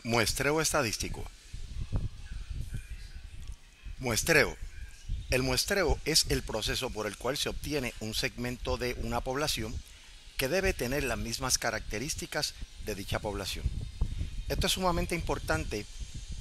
Muestreo estadístico. Muestreo. El muestreo es el proceso por el cual se obtiene un segmento de una población que debe tener las mismas características de dicha población. Esto es sumamente importante,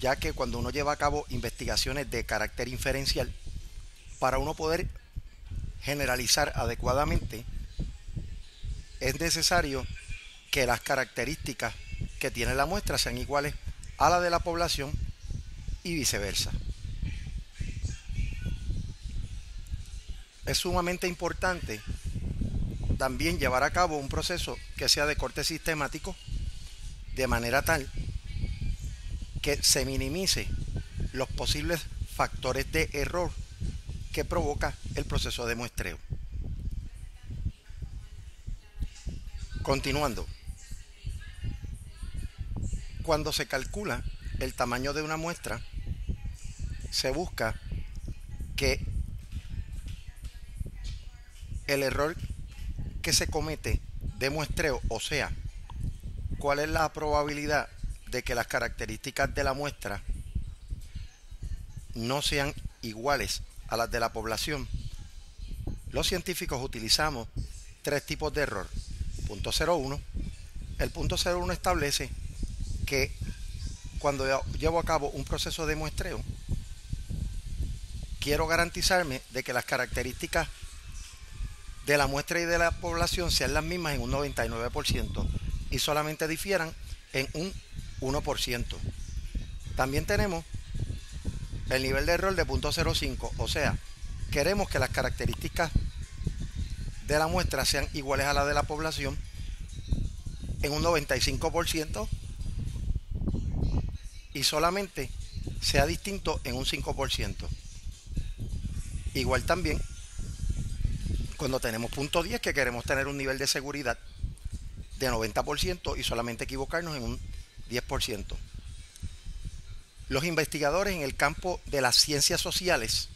ya que cuando uno lleva a cabo investigaciones de carácter inferencial, para uno poder generalizar adecuadamente, es necesario que las características que tiene la muestra sean iguales a la de la población y viceversa. Es sumamente importante también llevar a cabo un proceso que sea de corte sistemático, de manera tal que se minimice los posibles factores de error que provoca el proceso de muestreo. Continuando, cuando se calcula el tamaño de una muestra, se busca que el error que se comete de muestreo, o sea, cuál es la probabilidad de que las características de la muestra no sean iguales a las de la población, los científicos utilizamos tres tipos de error. Punto 01. El punto 01 establece que cuando llevo a cabo un proceso de muestreo, quiero garantizarme de que las características de la muestra y de la población sean las mismas en un 99% y solamente difieran en un 1%. También tenemos el nivel de error de punto 0,5, o sea, queremos que las características de la muestra sean iguales a las de la población en un 95% y solamente sea distinto en un 5%. Igual también cuando tenemos punto 10, que queremos tener un nivel de seguridad de 90% y solamente equivocarnos en un 10%. Los investigadores en el campo de las ciencias sociales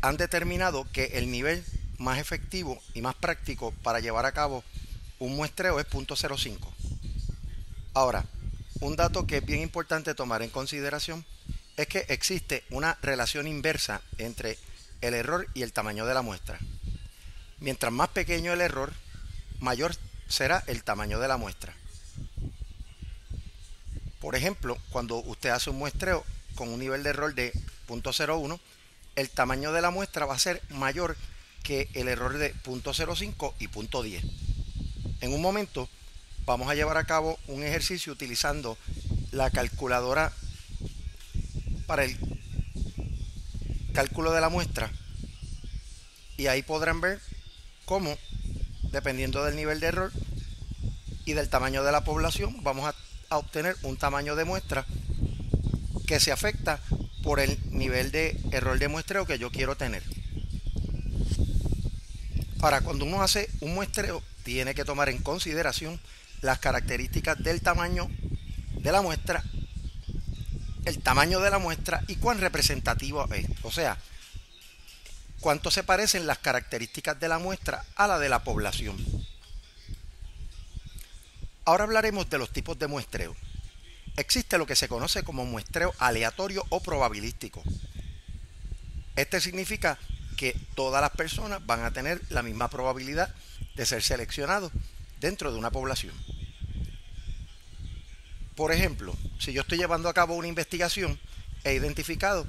han determinado que el nivel más efectivo y más práctico para llevar a cabo un muestreo es punto 0,5. Ahora, un dato que es bien importante tomar en consideración es que existe una relación inversa entre el error y el tamaño de la muestra. Mientras más pequeño el error, mayor será el tamaño de la muestra. Por ejemplo, cuando usted hace un muestreo con un nivel de error de punto 0,1, el tamaño de la muestra va a ser mayor que el error de punto 0,5 y punto 10. En un momento vamos a llevar a cabo un ejercicio utilizando la calculadora para el cálculo de la muestra y ahí podrán ver cómo, dependiendo del nivel de error y del tamaño de la población, vamos a obtener un tamaño de muestra que se afecta por el nivel de error de muestreo que yo quiero tener. Para cuando uno hace un muestreo, tiene que tomar en consideración las características del tamaño de la muestra, el tamaño de la muestra y cuán representativo es. O sea, cuánto se parecen las características de la muestra a la de la población. Ahora hablaremos de los tipos de muestreo. Existe lo que se conoce como muestreo aleatorio o probabilístico. Este significa que todas las personas van a tener la misma probabilidad de ser seleccionados dentro de una población. Por ejemplo, si yo estoy llevando a cabo una investigación, he identificado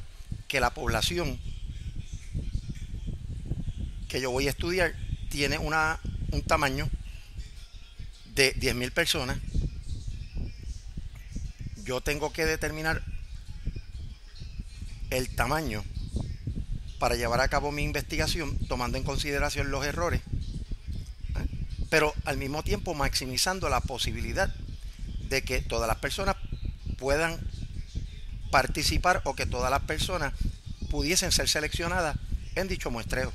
que la población que yo voy a estudiar tiene un tamaño de 10.000 personas. Yo tengo que determinar el tamaño para llevar a cabo mi investigación tomando en consideración los errores, pero al mismo tiempo maximizando la posibilidad de que todas las personas puedan participar o que todas las personas pudiesen ser seleccionadas en dicho muestreo.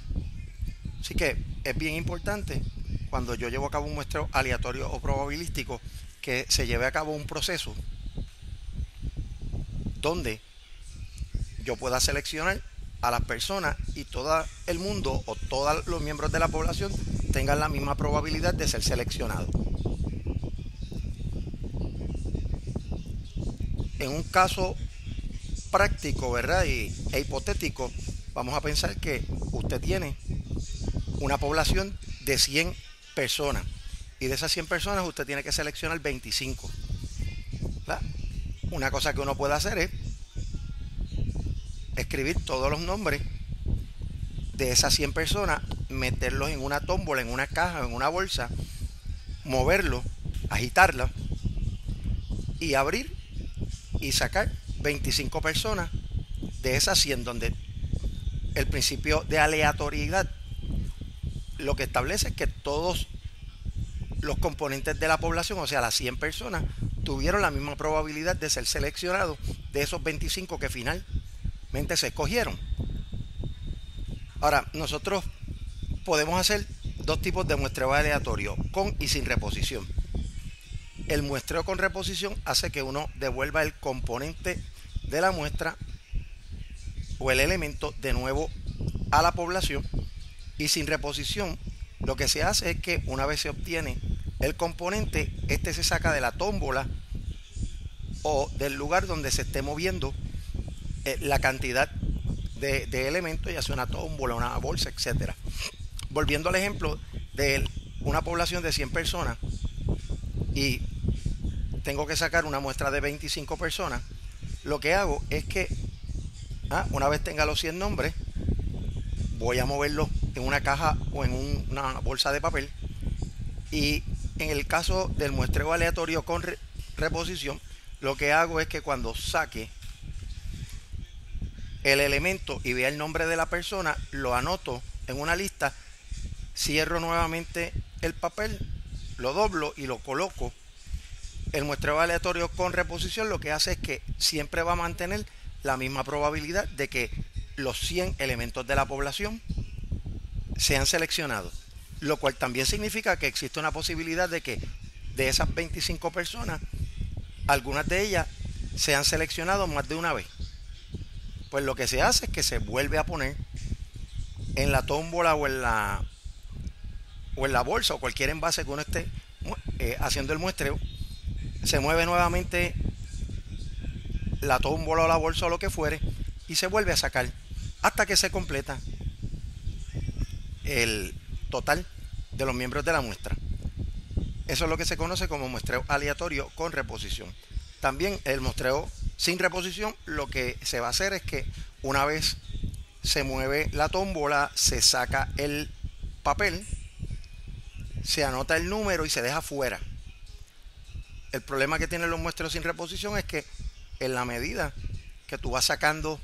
Así que es bien importante cuando yo llevo a cabo un muestreo aleatorio o probabilístico que se lleve a cabo un proceso donde yo pueda seleccionar a las personas y todo el mundo o todos los miembros de la población tengan la misma probabilidad de ser seleccionados. en un caso práctico, ¿verdad? E hipotético, vamos a pensar que usted tiene una población de 100 personas y de esas 100 personas usted tiene que seleccionar 25, ¿verdad? Una cosa que uno puede hacer es escribir todos los nombres de esas 100 personas, meterlos en una tómbola, en una caja, en una bolsa, moverlo, agitarla y abrir y sacar 25 personas de esas 100, donde el principio de aleatoriedad lo que establece es que todos los componentes de la población, o sea, las 100 personas, tuvieron la misma probabilidad de ser seleccionados de esos 25 que finalmente se escogieron. Ahora, nosotros podemos hacer dos tipos de muestreo aleatorio, con y sin reposición. El muestreo con reposición hace que uno devuelva el componente de la muestra o el elemento de nuevo a la población, y sin reposición lo que se hace es que una vez se obtiene el componente, este se saca de la tómbola o del lugar donde se esté moviendo la cantidad de elementos, ya sea una tómbola, una bolsa, etcétera. Volviendo al ejemplo de una población de 100 personas y tengo que sacar una muestra de 25 personas, lo que hago es que una vez tenga los 100 nombres, voy a moverlos en una caja o en una bolsa de papel, y en el caso del muestreo aleatorio con reposición, lo que hago es que cuando saque el elemento y vea el nombre de la persona, lo anoto en una lista, cierro nuevamente el papel, lo doblo y lo coloco. El muestreo aleatorio con reposición lo que hace es que siempre va a mantener la misma probabilidad de que los 100 elementos de la población sean seleccionados, lo cual también significa que existe una posibilidad de que de esas 25 personas, algunas de ellas sean seleccionadas más de una vez. Pues lo que se hace es que se vuelve a poner en la tómbola o en la bolsa o cualquier envase que uno esté haciendo el muestreo, se mueve nuevamente la tómbola o la bolsa o lo que fuere y se vuelve a sacar hasta que se completa el total de los miembros de la muestra. Eso es lo que se conoce como muestreo aleatorio con reposición. También el muestreo sin reposición, lo que se va a hacer es que una vez se mueve la tómbola, se saca el papel, se anota el número y se deja fuera. El problema que tienen los muestreos sin reposición es que en la medida que tú vas sacando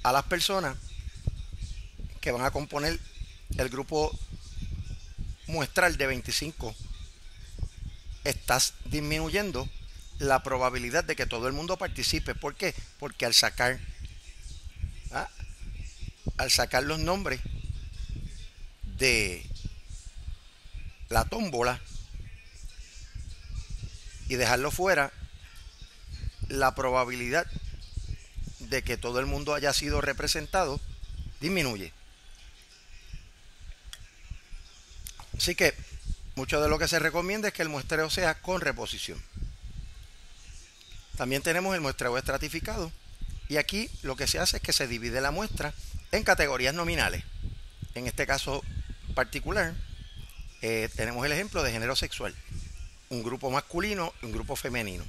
a las personas que van a componer el grupo muestral de 25, estás disminuyendo la probabilidad de que todo el mundo participe. ¿Por qué? Porque al sacar los nombres de la tómbola y dejarlo fuera, la probabilidad de que todo el mundo haya sido representado disminuye. Así que mucho de lo que se recomienda es que el muestreo sea con reposición. También tenemos el muestreo estratificado, y aquí lo que se hace es que se divide la muestra en categorías nominales. En este caso particular tenemos el ejemplo de género sexual, un grupo masculino y un grupo femenino.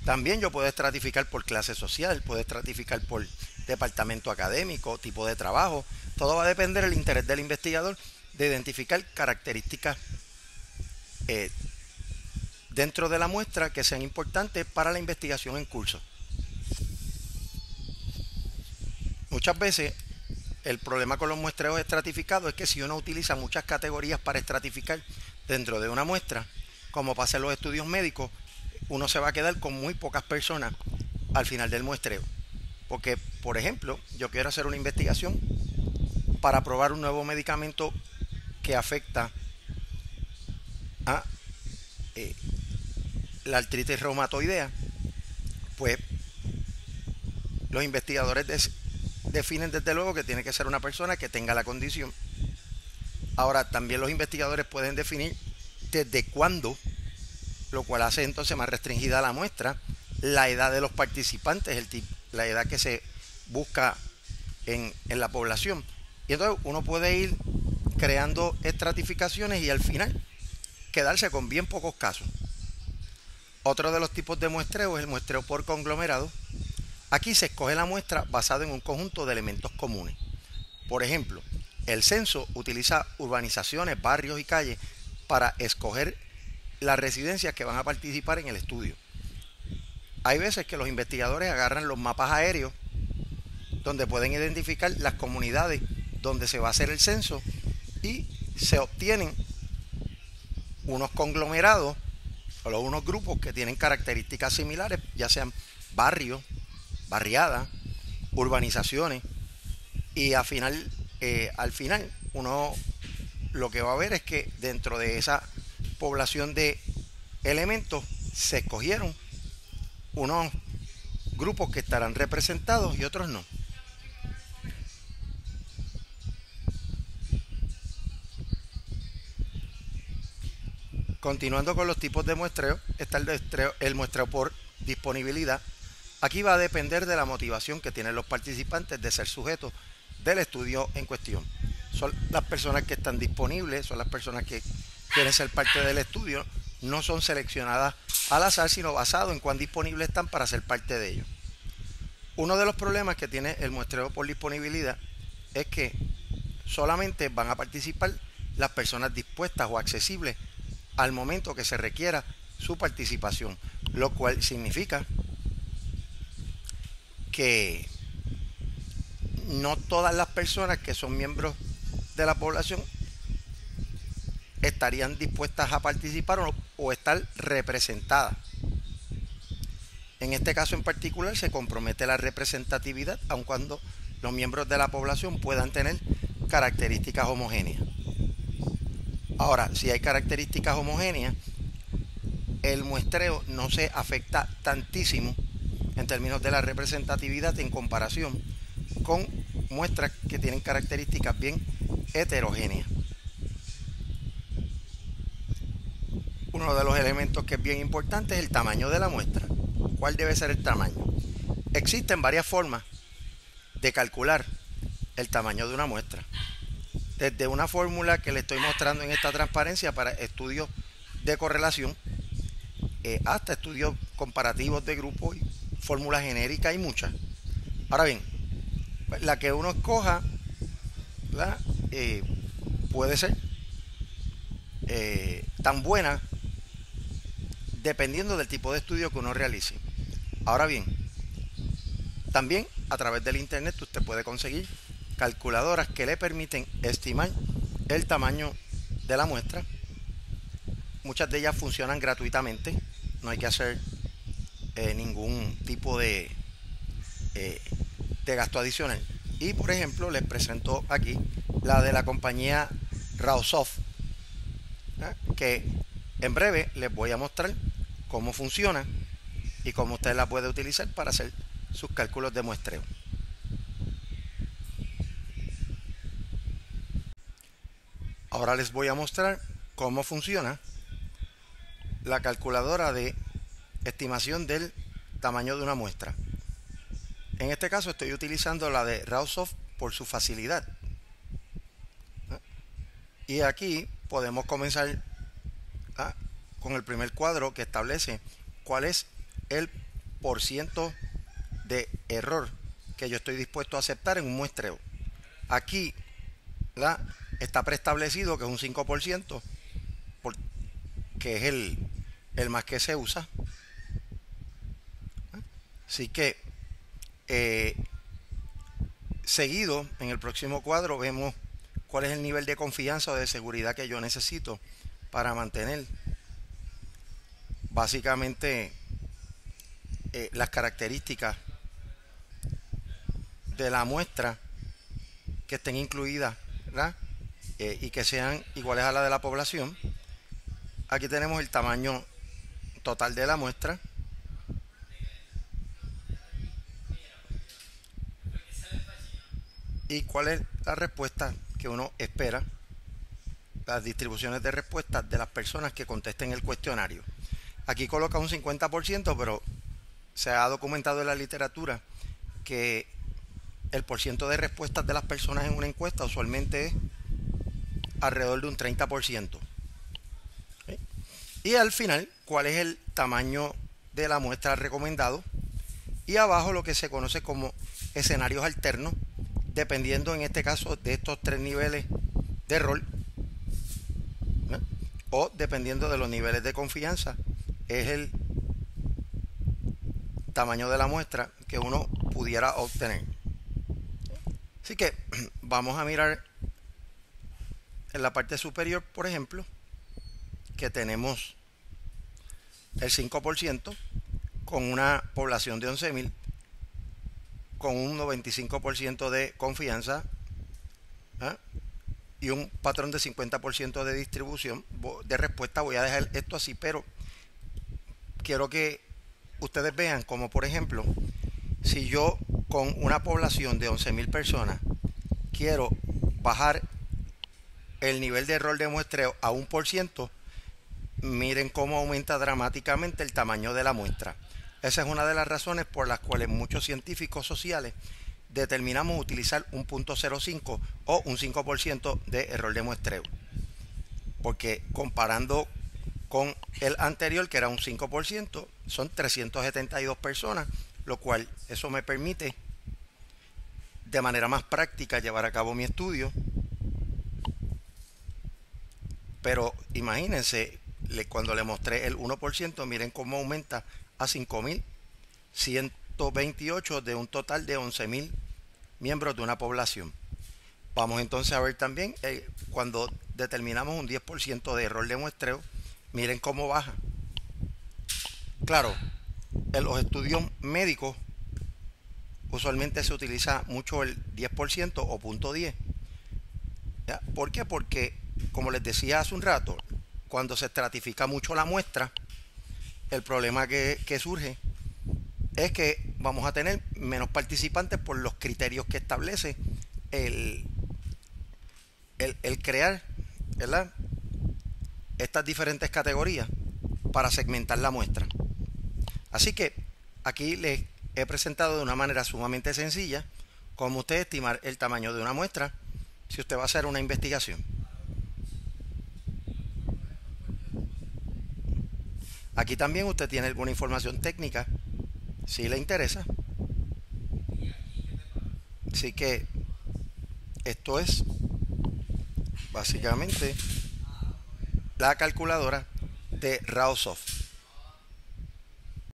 También yo puedo estratificar por clase social, puedo estratificar por departamento académico, tipo de trabajo. Todo va a depender del interés del investigador de identificar características dentro de la muestra que sean importantes para la investigación en curso. Muchas veces el problema con los muestreos estratificados es que si uno utiliza muchas categorías para estratificar dentro de una muestra, como pasa en los estudios médicos, uno se va a quedar con muy pocas personas al final del muestreo. Porque, por ejemplo, yo quiero hacer una investigación para probar un nuevo medicamento que afecta a la artritis reumatoidea. Pues los investigadores definen desde luego que tiene que ser una persona que tenga la condición. Ahora, también los investigadores pueden definir desde cuándo lo cual hace entonces más restringida la muestra, la edad de los participantes, la edad que se busca en la población. Y entonces uno puede ir creando estratificaciones y al final quedarse con bien pocos casos. Otro de los tipos de muestreo es el muestreo por conglomerado. Aquí se escoge la muestra basado en un conjunto de elementos comunes. Por ejemplo, el censo utiliza urbanizaciones, barrios y calles para escoger las residencias que van a participar en el estudio. Hay veces que los investigadores agarran los mapas aéreos donde pueden identificar las comunidades donde se va a hacer el censo y se obtienen unos conglomerados o unos grupos que tienen características similares, ya sean barrios, barriadas, urbanizaciones, y al final uno lo que va a ver es que dentro de esa población de elementos se escogieron unos grupos que estarán representados y otros no. Continuando con los tipos de muestreo, está el muestreo por disponibilidad. Aquí va a depender de la motivación que tienen los participantes de ser sujetos del estudio en cuestión. Son las personas que están disponibles, son las personas que quieren ser parte del estudio, no son seleccionadas al azar, sino basado en cuán disponibles están para ser parte de ellos. Uno de los problemas que tiene el muestreo por disponibilidad es que solamente van a participar las personas dispuestas o accesibles al momento que se requiera su participación, lo cual significa que no todas las personas que son miembros de la población estarían dispuestas a participar o estar representadas. En este caso en particular se compromete la representatividad, aun cuando los miembros de la población puedan tener características homogéneas. Ahora, si hay características homogéneas, el muestreo no se afecta tantísimo en términos de la representatividad en comparación con muestras que tienen características bien heterogéneas. Uno de los elementos que es bien importante es el tamaño de la muestra. ¿Cuál debe ser el tamaño? Existen varias formas de calcular el tamaño de una muestra. Desde una fórmula que le estoy mostrando en esta transparencia para estudios de correlación, hasta estudios comparativos de grupos, fórmulas genéricas y muchas. Ahora bien, la que uno escoja, puede ser tan buena dependiendo del tipo de estudio que uno realice. Ahora bien, también a través del internet usted puede conseguir calculadoras que le permiten estimar el tamaño de la muestra. Muchas de ellas funcionan gratuitamente, no hay que hacer ningún tipo de gasto adicional. Y por ejemplo les presento aquí la de la compañía Rawsoft, que en breve les voy a mostrar cómo funciona y cómo usted la puede utilizar para hacer sus cálculos de muestreo. Ahora les voy a mostrar cómo funciona la calculadora de estimación del tamaño de una muestra. En este caso estoy utilizando la de Rawsoft por su facilidad. Y aquí podemos comenzar con el primer cuadro que establece cuál es el porciento de error que yo estoy dispuesto a aceptar en un muestreo. Aquí está preestablecido que es un 5%, que es el más que se usa. Así que seguido en el próximo cuadro vemos cuál es el nivel de confianza o de seguridad que yo necesito para mantener básicamente las características de la muestra que estén incluidas, ¿verdad? Y que sean iguales a la de la población. Aquí tenemos el tamaño total de la muestra. Y cuál es la respuesta que uno espera, las distribuciones de respuestas de las personas que contesten el cuestionario. Aquí coloca un 50%, pero se ha documentado en la literatura que el porciento de respuestas de las personas en una encuesta usualmente es alrededor de un 30%. ¿Sí? Y al final, ¿cuál es el tamaño de la muestra recomendado? Y abajo lo que se conoce como escenarios alternos, dependiendo en este caso de estos tres niveles de error, ¿no? O dependiendo de los niveles de confianza, es el tamaño de la muestra que uno pudiera obtener. Así que vamos a mirar en la parte superior, por ejemplo, que tenemos el 5% con una población de 11.000 con un 95% de confianza, ¿eh? Y un patrón de 50% de distribución de respuesta. Voy a dejar esto así, pero quiero que ustedes vean como, por ejemplo, si yo con una población de 11.000 personas quiero bajar el nivel de error de muestreo a 1%, miren cómo aumenta dramáticamente el tamaño de la muestra. Esa es una de las razones por las cuales muchos científicos sociales determinamos utilizar un 0.05 o un 5% de error de muestreo. Porque comparando con el anterior, que era un 5%, son 372 personas, lo cual eso me permite de manera más práctica llevar a cabo mi estudio. Pero imagínense, cuando le mostré el 1%, miren cómo aumenta a 5.128 de un total de 11.000 miembros de una población. Vamos entonces a ver también cuando determinamos un 10% de error de muestreo, miren cómo baja. Claro, en los estudios médicos usualmente se utiliza mucho el 10% o 0.10. ¿Ya? ¿Por qué? Porque, como les decía hace un rato, cuando se estratifica mucho la muestra, el problema que surge es que vamos a tener menos participantes por los criterios que establece el crear, ¿verdad?, estas diferentes categorías para segmentar la muestra. Así que aquí les he presentado de una manera sumamente sencilla cómo usted estimar el tamaño de una muestra si usted va a hacer una investigación. Aquí también usted tiene alguna información técnica si le interesa. Así que esto es básicamente la calculadora de Rao Soft.